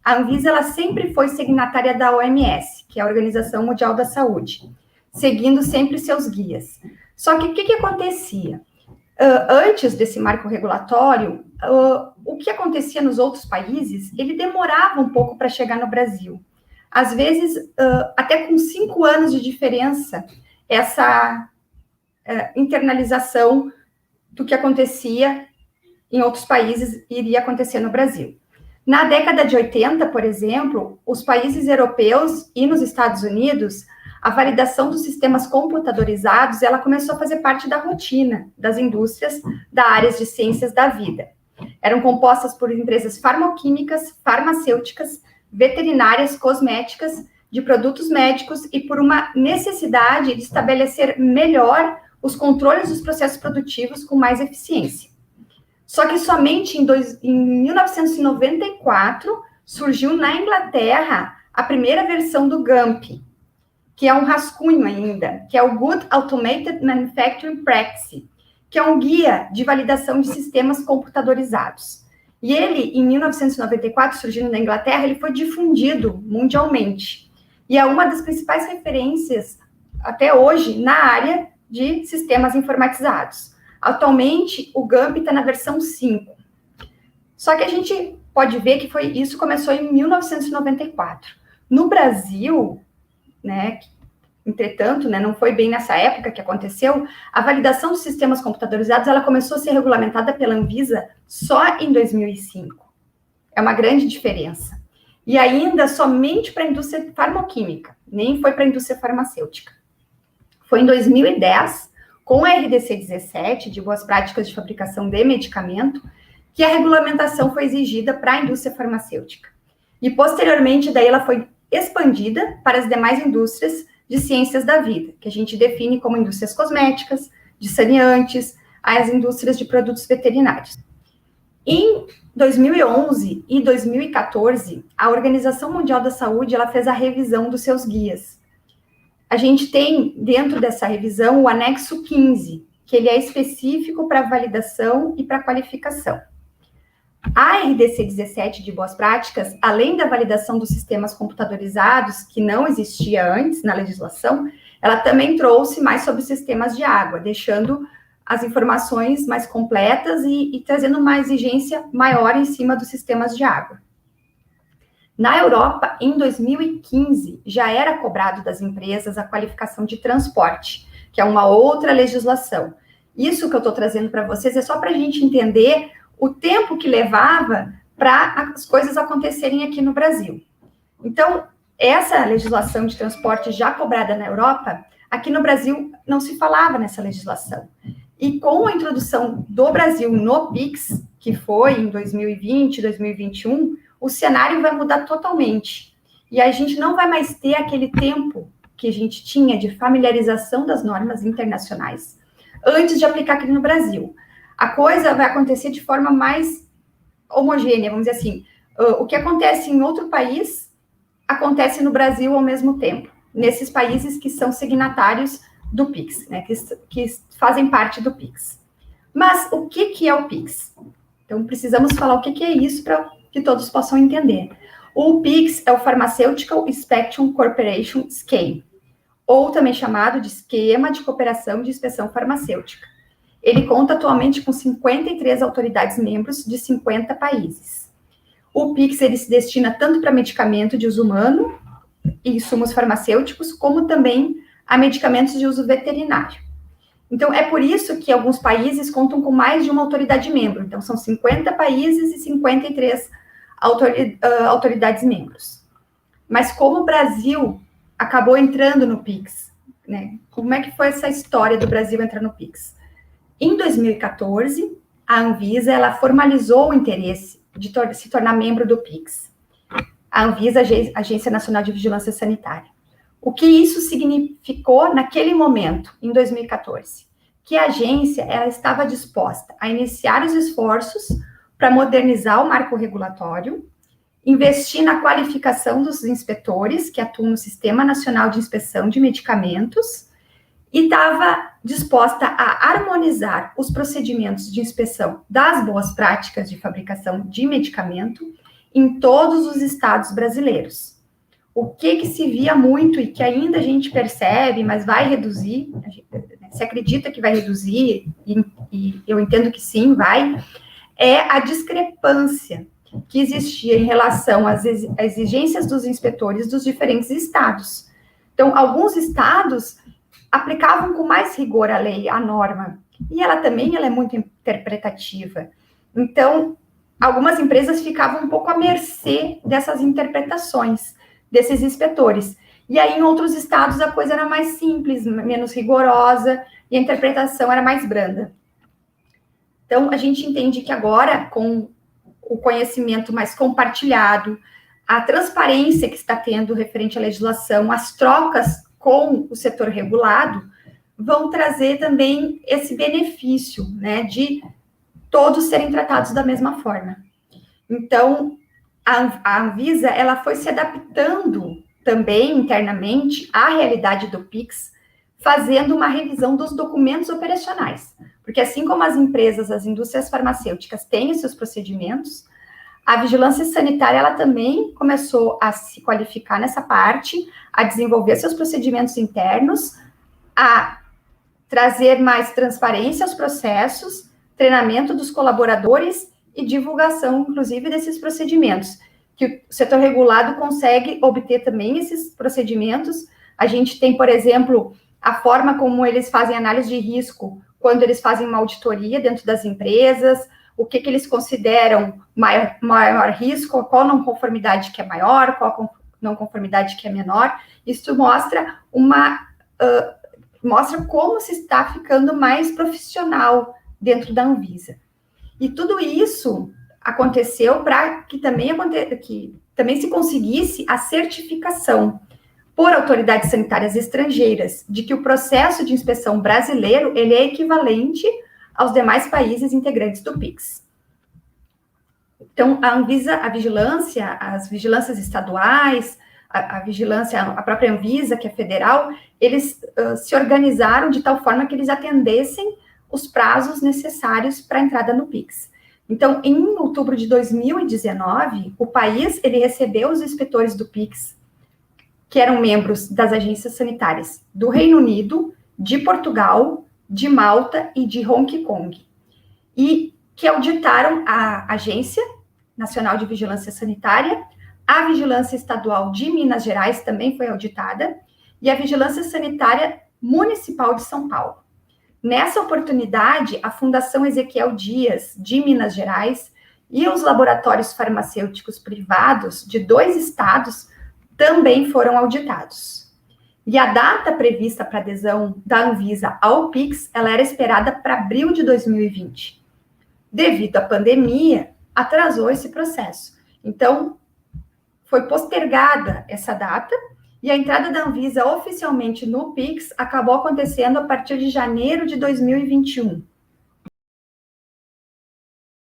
a Anvisa ela sempre foi signatária da OMS, que é a Organização Mundial da Saúde, seguindo sempre seus guias. Só que o que acontecia? Antes desse marco regulatório, o que acontecia nos outros países, ele demorava um pouco para chegar no Brasil. Às vezes, até com 5 anos de diferença, essa internalização do que acontecia em outros países iria acontecer no Brasil. Na década de 80, por exemplo, os países europeus e nos Estados Unidos, a validação dos sistemas computadorizados, ela começou a fazer parte da rotina das indústrias da área de ciências da vida. Eram compostas por empresas farmacoquímicas, farmacêuticas, veterinárias, cosméticas, de produtos médicos e por uma necessidade de estabelecer melhor os controles dos processos produtivos com mais eficiência. Só que somente em 1994 surgiu na Inglaterra a primeira versão do GAMP, que é um rascunho ainda, que é o Good Automated Manufacturing Practice, que é um guia de validação de sistemas computadorizados. E ele, em 1994, surgindo na Inglaterra, ele foi difundido mundialmente. E é uma das principais referências, até hoje, na área de sistemas informatizados. Atualmente, o GAMP está na versão 5. Só que a gente pode ver que isso começou em 1994. No Brasil, né, entretanto, né, não foi bem nessa época que aconteceu, a validação dos sistemas computadorizados ela começou a ser regulamentada pela Anvisa só em 2005. É uma grande diferença. E ainda somente para a indústria farmacêutica, nem foi para a indústria farmacêutica. Foi em 2010, com a RDC 17, de boas práticas de fabricação de medicamento, que a regulamentação foi exigida para a indústria farmacêutica. E, posteriormente, daí ela foi expandida para as demais indústrias de ciências da vida, que a gente define como indústrias cosméticas, de saneantes, as indústrias de produtos veterinários. Em 2011 e 2014, a Organização Mundial da Saúde ela fez a revisão dos seus guias. A gente tem, dentro dessa revisão, o anexo 15, que ele é específico para validação e para qualificação. A RDC 17 de boas práticas, além da validação dos sistemas computadorizados, que não existia antes na legislação, ela também trouxe mais sobre sistemas de água, deixando as informações mais completas e trazendo uma exigência maior em cima dos sistemas de água. Na Europa, em 2015, já era cobrado das empresas a qualificação de transporte, que é uma outra legislação. Isso que eu estou trazendo para vocês é só para a gente entender o tempo que levava para as coisas acontecerem aqui no Brasil. Então, essa legislação de transporte já cobrada na Europa, aqui no Brasil não se falava nessa legislação. E com a introdução do Brasil no PIX, que foi em 2020, 2021, o cenário vai mudar totalmente. E a gente não vai mais ter aquele tempo que a gente tinha de familiarização das normas internacionais antes de aplicar aqui no Brasil. A coisa vai acontecer de forma mais homogênea, vamos dizer assim. O que acontece em outro país, acontece no Brasil ao mesmo tempo, nesses países que são signatários do PIX, né, que fazem parte do PIX. Mas o que é o PIX? Então, precisamos falar o que é isso para que todos possam entender. O PIX é o Pharmaceutical Inspection Corporation Scheme, ou também chamado de Esquema de Cooperação de Inspeção Farmacêutica. Ele conta atualmente com 53 autoridades membros de 50 países. O PIX ele se destina tanto para medicamento de uso humano e insumos farmacêuticos, como também a medicamentos de uso veterinário. Então, é por isso que alguns países contam com mais de uma autoridade membro. Então, são 50 países e 53 autoridades membros. Mas como o Brasil acabou entrando no PIX, né? Como é que foi essa história do Brasil entrar no PIX? Em 2014, a Anvisa ela formalizou o interesse de se tornar membro do PIX. A Anvisa, Agência Nacional de Vigilância Sanitária. O que isso significou naquele momento, em 2014? Que a agência ela estava disposta a iniciar os esforços para modernizar o marco regulatório, investir na qualificação dos inspetores que atuam no Sistema Nacional de Inspeção de Medicamentos e estava disposta a harmonizar os procedimentos de inspeção das boas práticas de fabricação de medicamento em todos os estados brasileiros. O que se via muito e que ainda a gente percebe, mas vai reduzir, se acredita que vai reduzir, e eu entendo que sim, vai, é a discrepância que existia em relação às exigências dos inspetores dos diferentes estados. Então, alguns estados aplicavam com mais rigor a lei, a norma, e ela é muito interpretativa. Então, algumas empresas ficavam um pouco à mercê dessas interpretações desses inspetores. E aí, em outros estados, a coisa era mais simples, menos rigorosa, e a interpretação era mais branda. Então, a gente entende que agora, com o conhecimento mais compartilhado, a transparência que está tendo referente à legislação, as trocas com o setor regulado, vão trazer também esse benefício, né, de todos serem tratados da mesma forma. Então, a Anvisa, ela foi se adaptando também internamente à realidade do PIX, fazendo uma revisão dos documentos operacionais. Porque assim como as empresas, as indústrias farmacêuticas têm os seus procedimentos, a vigilância sanitária, ela também começou a se qualificar nessa parte, a desenvolver seus procedimentos internos, a trazer mais transparência aos processos, treinamento dos colaboradores e divulgação, inclusive, desses procedimentos, que o setor regulado consegue obter também esses procedimentos. A gente tem, por exemplo, a forma como eles fazem análise de risco quando eles fazem uma auditoria dentro das empresas, o que eles consideram maior risco, qual não conformidade que é maior, qual não conformidade que é menor. Isso mostra mostra como se está ficando mais profissional dentro da Anvisa. E tudo isso aconteceu para que também se conseguisse a certificação por autoridades sanitárias estrangeiras de que o processo de inspeção brasileiro ele é equivalente aos demais países integrantes do PIX. Então, a Anvisa, a vigilância, as vigilâncias estaduais, a vigilância, a própria Anvisa, que é federal, eles se organizaram de tal forma que eles atendessem os prazos necessários para a entrada no PIX. Então, em outubro de 2019, o país ele recebeu os inspetores do PIX, que eram membros das agências sanitárias do Reino Unido, de Portugal, de Malta e de Hong Kong, e que auditaram a Agência Nacional de Vigilância Sanitária, a Vigilância Estadual de Minas Gerais também foi auditada, e a Vigilância Sanitária Municipal de São Paulo. Nessa oportunidade, a Fundação Ezequiel Dias, de Minas Gerais, e os laboratórios farmacêuticos privados de 2 estados também foram auditados. E a data prevista para adesão da Anvisa ao PIX, ela era esperada para abril de 2020. Devido à pandemia, atrasou esse processo. Então, foi postergada essa data, e a entrada da Anvisa oficialmente no PIX acabou acontecendo a partir de janeiro de 2021.